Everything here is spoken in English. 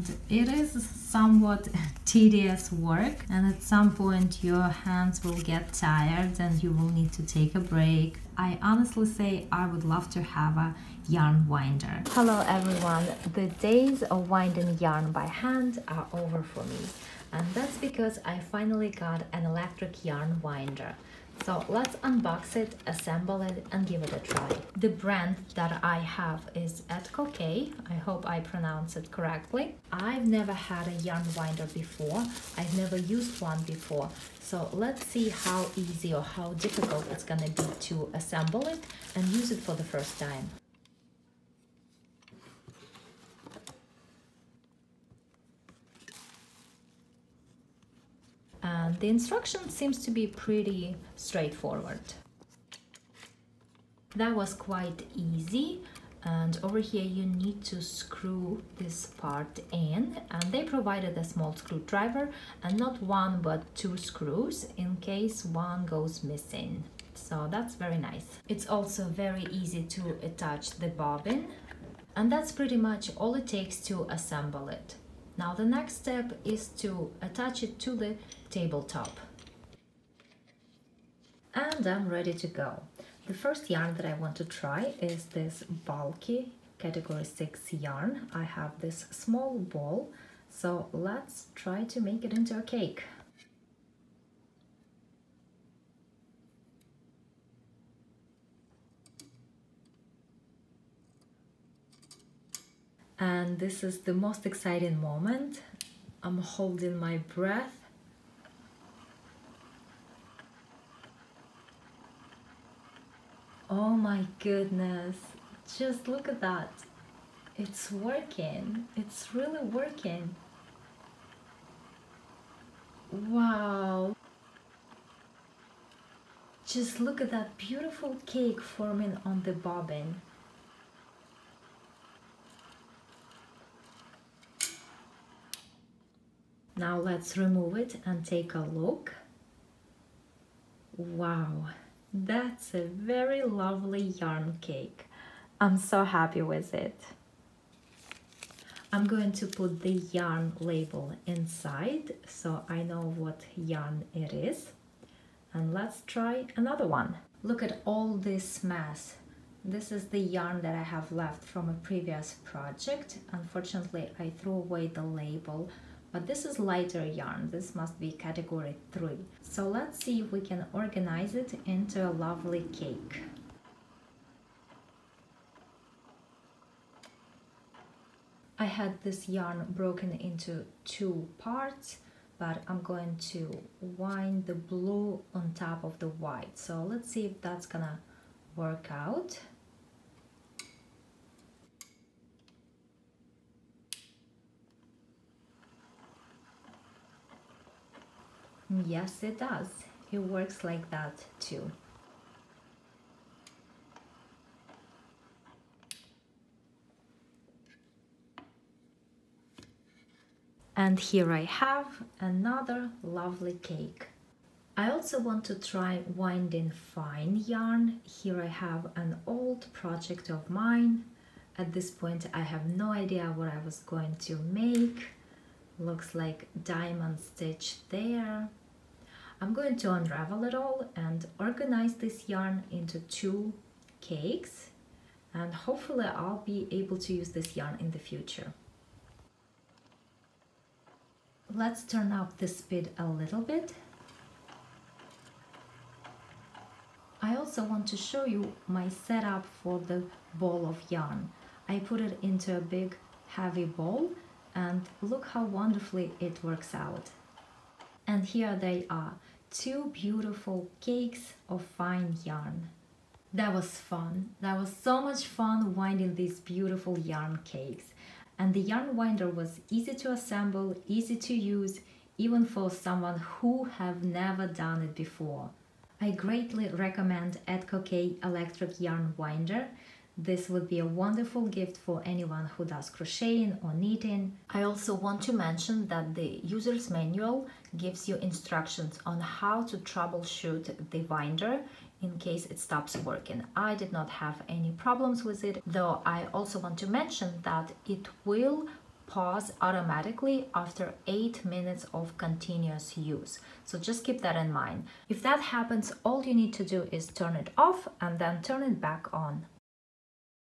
and it is somewhat tedious work, and at some point your hands will get tired and you will need to take a break. I honestly say I would love to have a yarn winder. Hello everyone, the days of winding yarn by hand are over for me, and that's because I finally got an electric yarn winder. So let's unbox it, assemble it, and give it a try. The brand that I have is Etcokei. I hope I pronounce it correctly. I've never had a yarn winder before. I've never used one before. So let's see how easy or how difficult it's gonna be to assemble it and use it for the first time. And the instruction seems to be pretty straightforward. That was quite easy, and over here you need to screw this part in, and they provided a small screwdriver and not one but 2 screws in case one goes missing. So that's very nice. It's also very easy to attach the bobbin, and that's pretty much all it takes to assemble it. Now the next step is to attach it to the tabletop. And I'm ready to go. The first yarn that I want to try is this bulky category 6 yarn. I have this small ball, so let's try to make it into a cake. And this is the most exciting moment. I'm holding my breath. Oh my goodness, just look at that. It's working. It's really working. Wow. Just look at that beautiful cake forming on the bobbin. Now let's remove it and take a look. Wow, that's a very lovely yarn cake. I'm so happy with it. I'm going to put the yarn label inside so I know what yarn it is. And let's try another one. Look at all this mess. This is the yarn that I have left from a previous project. Unfortunately, I threw away the label. But this is lighter yarn. This must be category 3. So let's see if we can organize it into a lovely cake. I had this yarn broken into 2 parts, but I'm going to wind the blue on top of the white. So let's see if that's gonna work out. Yes, it does. It works like that too. And here I have another lovely cake. I also want to try winding fine yarn. Here I have an old project of mine. At this point I have no idea what I was going to make. Looks like diamond stitch there. I'm going to unravel it all and organize this yarn into 2 cakes, and hopefully I'll be able to use this yarn in the future. Let's turn up the speed a little bit. I also want to show you my setup for the ball of yarn. I put it into a big heavy ball, and look how wonderfully it works out. And here they are, 2 beautiful cakes of fine yarn. That was fun. That was so much fun winding these beautiful yarn cakes. And the yarn winder was easy to assemble, easy to use, even for someone who have never done it before. I greatly recommend Etcokei Electric Yarn Winder. This would be a wonderful gift for anyone who does crocheting or knitting. I also want to mention that the user's manual gives you instructions on how to troubleshoot the winder in case it stops working. I did not have any problems with it, though I also want to mention that it will pause automatically after 8 minutes of continuous use. So just keep that in mind. If that happens, all you need to do is turn it off and then turn it back on.